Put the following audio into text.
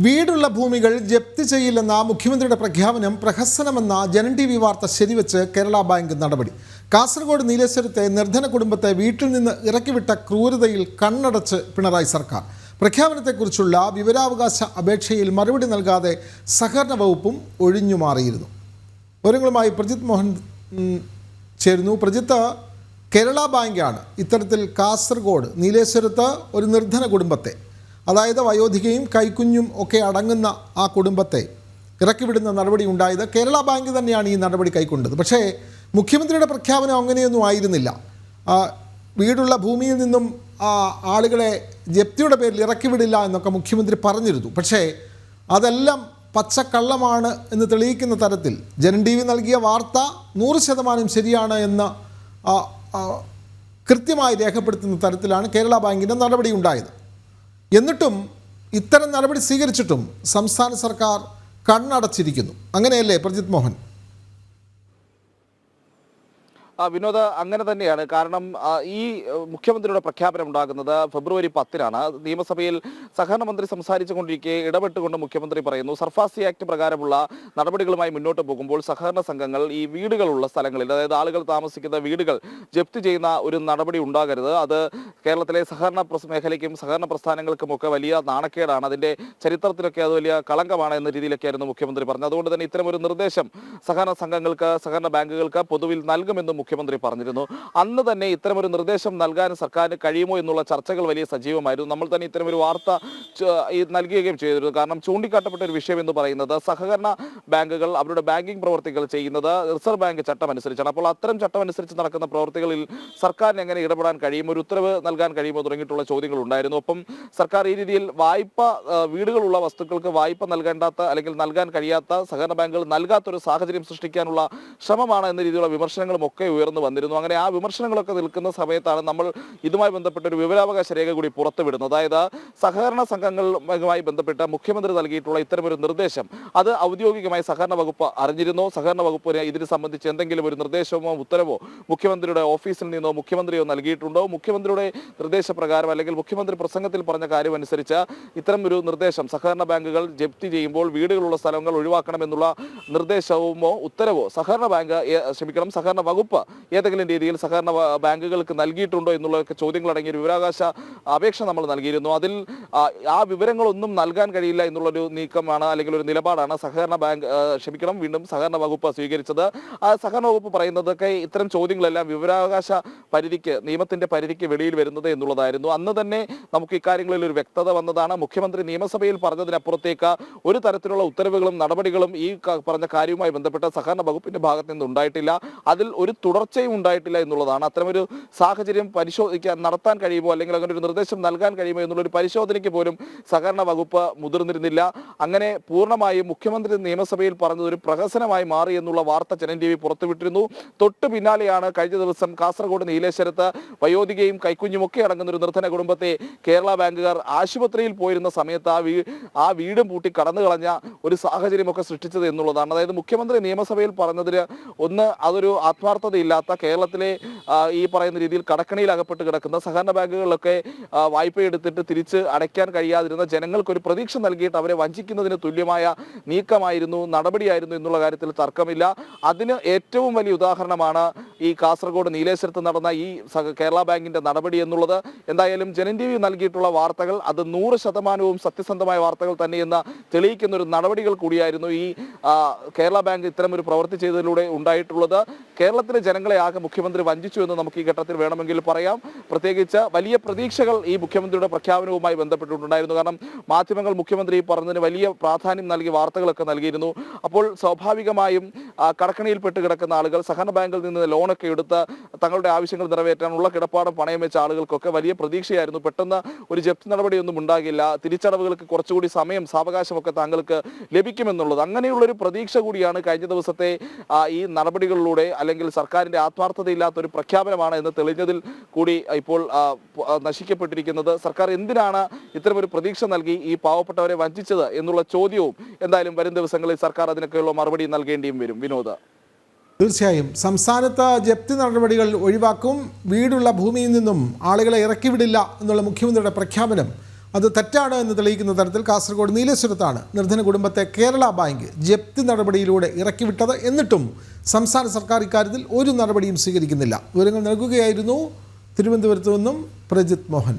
വീടുള്ള ഭൂമികൾ ജപ്തി ചെയ്യില്ലെന്ന മുഖ്യമന്ത്രിയുടെ പ്രഖ്യാപനം പ്രഹസനമെന്ന ജനം ടി.വി. വാർത്ത ശരിവെച്ച് കേരള ബാങ്ക് നടപടി. കാസർഗോഡ് നീലേശ്വരത്തെ നിർധന കുടുംബത്തെ വീട്ടിൽ നിന്ന് ഇറക്കിവിട്ട ക്രൂരതയിൽ കണ്ണടച്ച് പിണറായി സർക്കാർ. പ്രഖ്യാപനത്തെക്കുറിച്ചുള്ള വിവരാവകാശ അപേക്ഷയിൽ മറുപടി നൽകാതെ സഹകരണ വകുപ്പും ഒഴിഞ്ഞുമാറിയിരുന്നു. വിവരങ്ങളുമായി പ്രജിത് മോഹൻ ചേരുന്നു. പ്രജിത്ത്, കേരള ബാങ്കാണ് ഇത്തരത്തിൽ കാസർഗോഡ് നീലേശ്വരത്ത് ഒരു നിർധന കുടുംബത്തെ, അതായത് വയോധികയും കൈക്കുഞ്ഞും ഒക്കെ അടങ്ങുന്ന ആ കുടുംബത്തെ ഇറക്കിവിടുന്ന നടപടി ഉണ്ടായത്. കേരള ബാങ്ക് തന്നെയാണ് ഈ നടപടി കൈക്കൊണ്ടത്. പക്ഷേ മുഖ്യമന്ത്രിയുടെ പ്രഖ്യാപനം അങ്ങനെയൊന്നും ആയിരുന്നില്ല. വീടുള്ള ഭൂമിയിൽ നിന്നും ആളുകളെ ജപ്തിയുടെ പേരിൽ ഇറക്കിവിടില്ല എന്നൊക്കെ മുഖ്യമന്ത്രി പറഞ്ഞിരുന്നു. പക്ഷേ അതെല്ലാം പച്ചക്കള്ളമാണ് എന്ന് തെളിയിക്കുന്ന തരത്തിൽ ജനം ടി.വി. നൽകിയ വാർത്ത 100% ശരിയാണ് എന്ന് കൃത്യമായി രേഖപ്പെടുത്തുന്ന തരത്തിലാണ് കേരള ബാങ്കിൻ്റെ നടപടി ഉണ്ടായത്. എന്നിട്ടും ഇത്തരം നടപടി സ്വീകരിച്ചിട്ടും സംസ്ഥാന സർക്കാർ കണ്ണടച്ചിരിക്കുന്നു. അങ്ങനെയല്ലേ പ്രജിത് മോഹൻ? വിനോദ, അങ്ങനെ തന്നെയാണ്. കാരണം ഈ മുഖ്യമന്ത്രിയുടെ പ്രഖ്യാപനം ഉണ്ടാകുന്നത് ഫെബ്രുവരി 10-നാണ്. നിയമസഭയിൽ സഹകരണ മന്ത്രി സംസാരിച്ചുകൊണ്ടിരിക്കെ ഇടപെട്ടുകൊണ്ട് മുഖ്യമന്ത്രി പറയുന്നു, സർഫാസി ആക്ട് പ്രകാരമുള്ള നടപടികളുമായി മുന്നോട്ട് പോകുമ്പോൾ സഹകരണ സംഘങ്ങൾ ഈ വീടുകളുള്ള സ്ഥലങ്ങളിൽ, അതായത് ആളുകൾ താമസിക്കുന്ന വീടുകൾ ജപ്തി ചെയ്യുന്ന ഒരു നടപടി ഉണ്ടാകരുത്. അത് കേരളത്തിലെ സഹകരണ മേഖലയ്ക്കും സഹകരണ പ്രസ്ഥാനങ്ങൾക്കുമൊക്കെ വലിയ നാണക്കേടാണ്, അതിൻ്റെ ചരിത്രത്തിലൊക്കെ അത് വലിയ കളങ്കമാണ് എന്ന രീതിയിലൊക്കെയായിരുന്നു മുഖ്യമന്ത്രി പറഞ്ഞത്. അതുകൊണ്ട് തന്നെ ഇത്തരമൊരു നിർദ്ദേശം സഹകരണ സംഘങ്ങൾക്ക്, സഹകരണ ബാങ്കുകൾക്ക് പൊതുവിൽ നൽകുമെന്നും മുഖ്യമന്ത്രി പറഞ്ഞിരുന്നു. അന്ന് തന്നെ ഇത്തരമൊരു നിർദ്ദേശം നൽകാൻ സർക്കാരിന് കഴിയുമോ എന്നുള്ള ചർച്ചകൾ വലിയ സജീവമായിരുന്നു. നമ്മൾ തന്നെ ഇത്തരമൊരു വാർത്ത നൽകുകയും ചെയ്തിരുന്നു. കാരണം ചൂണ്ടിക്കാട്ടപ്പെട്ട ഒരു വിഷയം എന്ന് പറയുന്നത് സഹകരണ ബാങ്കുകൾ അവരുടെ ബാങ്കിംഗ് പ്രവർത്തികൾ ചെയ്യുന്നത് റിസർവ് ബാങ്ക് ചട്ടം അനുസരിച്ചാണ്. അപ്പോൾ അത്തരം ചട്ടം അനുസരിച്ച് നടക്കുന്ന പ്രവർത്തികളിൽ സർക്കാരിന് എങ്ങനെ ഇടപെടാൻ കഴിയും, ഒരു ഉത്തരവ് നൽകാൻ കഴിയുമോ തുടങ്ങിയിട്ടുള്ള ചോദ്യങ്ങൾ ഉണ്ടായിരുന്നു. ഒപ്പം സർക്കാർ ഈ രീതിയിൽ വായ്പ, വീടുകളുള്ള വസ്തുക്കൾക്ക് വായ്പ നൽകേണ്ടാത്ത അല്ലെങ്കിൽ നൽകാൻ കഴിയാത്ത സഹകരണ ബാങ്കുകൾ നൽകാത്തൊരു സാഹചര്യം സൃഷ്ടിക്കാനുള്ള ശ്രമമാണ് എന്ന രീതിയിലുള്ള വിമർശനങ്ങളും ഒക്കെ ഉയർന്നു വന്നിരുന്നു. അങ്ങനെ ആ വിമർശനങ്ങളൊക്കെ നിൽക്കുന്ന സമയത്താണ് നമ്മൾ ഇതുമായി ബന്ധപ്പെട്ട ഒരു വിവരാവകാശ രേഖ കൂടി പുറത്തുവിടുന്നത്. അതായത് സഹകരണ സംഘങ്ങളുമായി ബന്ധപ്പെട്ട് മുഖ്യമന്ത്രി നൽകിയിട്ടുള്ള ഇത്തരമൊരു നിർദ്ദേശം അത് ഔദ്യോഗികമായി സഹകരണ വകുപ്പ് അറിഞ്ഞിരുന്നോ? സഹകരണ വകുപ്പിന് ഇതിനെ സംബന്ധിച്ച് എന്തെങ്കിലും ഒരു നിർദ്ദേശമോ ഉത്തരവോ മുഖ്യമന്ത്രിയുടെ ഓഫീസിൽ നിന്നോ മുഖ്യമന്ത്രിയോ നൽകിയിട്ടുണ്ടോ? മുഖ്യമന്ത്രിയുടെ നിർദ്ദേശപ്രകാരം അല്ലെങ്കിൽ മുഖ്യമന്ത്രി പ്രസംഗത്തിൽ പറഞ്ഞ കാര്യം അനുസരിച്ച് ഇത്തരം ഒരു നിർദ്ദേശം സഹകരണ ബാങ്കുകൾ ജപ്തി ചെയ്യുമ്പോൾ വീടുകളുള്ള സ്ഥലങ്ങൾ ഒഴിവാക്കണമെന്നുള്ള നിർദ്ദേശമോ ഉത്തരവോ സഹകരണ വകുപ്പ് ഏതെങ്കിലും രീതിയിൽ സഹകരണ ബാങ്കുകൾക്ക് നൽകിയിട്ടുണ്ടോ എന്നുള്ള ചോദ്യങ്ങൾ അടങ്ങിയ ഒരു വിവരാവകാശ അപേക്ഷ നമ്മൾ നൽകിയിരുന്നു. അതിൽ ആ വിവരങ്ങളൊന്നും നൽകാൻ കഴിയില്ല എന്നുള്ളൊരു നീക്കമാണ് അല്ലെങ്കിൽ ഒരു നിലപാടാണ് സഹകരണ വകുപ്പ് സ്വീകരിച്ചത്. ആ സഹകരണ വകുപ്പ് പറയുന്നതൊക്കെ ഇത്തരം ചോദ്യങ്ങളെല്ലാം വിവരാവകാശ പരിധിക്ക്, നിയമത്തിന്റെ പരിധിക്ക് വെളിയിൽ വരുന്നത് എന്നുള്ളതായിരുന്നു. അന്ന് തന്നെ നമുക്ക് ഇക്കാര്യങ്ങളിൽ ഒരു വ്യക്തത വന്നതാണ്. മുഖ്യമന്ത്രി നിയമസഭയിൽ പറഞ്ഞതിനപ്പുറത്തേക്ക് ഒരു തരത്തിലുള്ള ഉത്തരവുകളും നടപടികളും ഈ പറഞ്ഞ കാര്യവുമായി ബന്ധപ്പെട്ട സഹകരണ വകുപ്പിന്റെ ഭാഗത്ത് നിന്ന് ഉണ്ടായിട്ടില്ല. അതിൽ ഒരു തുടർച്ചയും ഉണ്ടായിട്ടില്ല എന്നുള്ളതാണ്. അത്തരമൊരു സാഹചര്യം നടത്താൻ കഴിയുമോ അല്ലെങ്കിൽ അങ്ങനെ ഒരു നിർദ്ദേശം നൽകാൻ കഴിയുമോ എന്നുള്ളൊരു പരിശോധനയ്ക്ക് പോലും സഹകരണ വകുപ്പ് മുതിർന്നിരുന്നില്ല. അങ്ങനെ പൂർണ്ണമായും മുഖ്യമന്ത്രി നിയമസഭയിൽ പറഞ്ഞത് ഒരു പ്രഹസനമായി മാറി എന്നുള്ള വാർത്ത ജനം ടി.വി. പുറത്തുവിട്ടിരുന്നു. തൊട്ടു പിന്നാലെയാണ് കഴിഞ്ഞ ദിവസം കാസർഗോഡ് നീലേശ്വരത്ത് വയോധികയും കൈക്കുഞ്ഞുമൊക്കെ അടങ്ങുന്ന ഒരു നിർധന കുടുംബത്തെ കേരള ബാങ്കുകാർ ആശുപത്രിയിൽ പോയിരുന്ന സമയത്ത് ആ വീടും പൂട്ടി കടന്നു കളഞ്ഞ ഒരു സാഹചര്യമൊക്കെ സൃഷ്ടിച്ചത് എന്നുള്ളതാണ്. അതായത് മുഖ്യമന്ത്രി നിയമസഭയിൽ പറഞ്ഞതിന് അതൊരു ആത്മാർത്ഥതയില്ലാത്ത, കേരളത്തിലെ ഈ പറയുന്ന രീതിയിൽ കടക്കണിയിൽ അകപ്പെട്ട് കിടക്കുന്ന സഹകരണ ബാങ്കുകളിലൊക്കെ വായ്പയെടുത്തിട്ട് തിരിച്ച് അടയ്ക്കാൻ കഴിയാതിരുന്ന ജനങ്ങൾക്കൊരു പ്രതീക്ഷ നൽകിയിട്ട് അവരെ വഞ്ചിക്കുന്നതിന് തുല്യമായ നീക്കമായിരുന്നു, നടപടിയായിരുന്നു എന്നുള്ള കാര്യത്തിൽ തർക്കമില്ല. അതിന് ഏറ്റവും വലിയ ഉദാഹരണമാണ് ഈ കാസർഗോഡ് നീലേശ്വരത്ത് നടന്ന ഈ കേരള ബാങ്കിന്റെ നടപടി എന്നുള്ളത്. എന്തായാലും ജനം ടി.വി. നൽകിയിട്ടുള്ള വാർത്തകൾ അത് 100% സത്യസന്ധമായ വാർത്തകൾ തന്നെയെന്ന് തെളിയിക്കുന്ന ഒരു നടപടികൾ കൂടിയായിരുന്നു ഈ കേരള ബാങ്ക് ഇത്തരം ഒരു പ്രവൃത്തി ചെയ്തതിലൂടെ ഉണ്ടായിട്ടുള്ളത്. കേരളത്തിലെ ജനങ്ങളെ ആകെ മുഖ്യമന്ത്രി വഞ്ചിച്ചു എന്ന് നമുക്ക് ഈ ഘട്ടത്തിൽ വേണമെങ്കിൽ പറയാം. പ്രത്യേകിച്ച് വലിയ പ്രതീക്ഷകൾ ഈ മുഖ്യമന്ത്രിയുടെ പ്രഖ്യാപനവുമായി ബന്ധപ്പെട്ടിട്ടുണ്ടായിരുന്നു. കാരണം മാധ്യമങ്ങൾ മുഖ്യമന്ത്രി പറഞ്ഞതിന് വലിയ പ്രാധാന്യം നൽകി വാർത്തകളൊക്കെ നൽകിയിരുന്നു. അപ്പോൾ സ്വാഭാവികമായും കടക്കണിയിൽപ്പെട്ട് കിടക്കുന്ന ആളുകൾ, സഹകരണ ബാങ്കിൽ നിന്ന് ലോണൊക്കെ എടുത്ത് തങ്ങളുടെ ആവശ്യങ്ങൾ നിറവേറ്റാനുള്ള കിടപ്പാടം പണയം വെച്ച ആളുകൾക്കൊക്കെ വലിയ പ്രതീക്ഷയായിരുന്നു. പെട്ടെന്ന് ഒരു ജപ്തി നടപടിയൊന്നും ഉണ്ടാകില്ല, തിരിച്ചടവുകൾക്ക് കുറച്ചുകൂടി സാവകാശമൊക്കെ താങ്കൾക്ക് ലഭിക്കുമെന്നുള്ളത്, അങ്ങനെയുള്ളൊരു പ്രതീക്ഷ കൂടിയാണ് കഴിഞ്ഞ ദിവസത്തെ ഈ നടപടികളിലൂടെ അല്ലെങ്കിൽ സർക്കാരിന്റെ ആത്മാർത്ഥതയില്ലാത്ത ഒരു പ്രഖ്യാപനമാണ് എന്ന് തെളിഞ്ഞതിൽ കൂടി ഇപ്പോൾ നശിക്കപ്പെട്ടിരിക്കുന്നത്. സർക്കാർ എന്തിനാണ് ഇത്തരമൊരു പ്രതീക്ഷ നൽകി ഈ പാവപ്പെട്ടവരെ വഞ്ചിച്ചത് എന്നുള്ള ചോദ്യവും എന്തായാലും വരും ദിവസങ്ങളിൽ സർക്കാർ അതിനൊക്കെയുള്ള മറുപടി നൽകേണ്ടിയും വരും. വിനോദ്, തീർച്ചയായും സംസ്ഥാനത്ത് ജപ്തി നടപടികൾ ഒഴിവാക്കും, വീടുള്ള ഭൂമിയിൽ നിന്നും ആളുകളെ ഇറക്കിവിടില്ല എന്നുള്ള മുഖ്യമന്ത്രിയുടെ പ്രഖ്യാപനം അത് തെറ്റാണ് എന്ന് തെളിയിക്കുന്ന തരത്തിൽ കാസർഗോഡ് നീലേശ്വരത്താണ് നിർധന കുടുംബത്തെ കേരള ബാങ്ക് ജപ്തി നടപടിയിലൂടെ ഇറക്കിവിട്ടത്. എന്നിട്ടും സംസ്ഥാന സർക്കാർ ഇക്കാര്യത്തിൽ ഒരു നടപടിയും സ്വീകരിക്കുന്നില്ല. വിവരങ്ങൾ നൽകുകയായിരുന്നു തിരുവനന്തപുരത്തു നിന്നും പ്രജിത് മോഹൻ.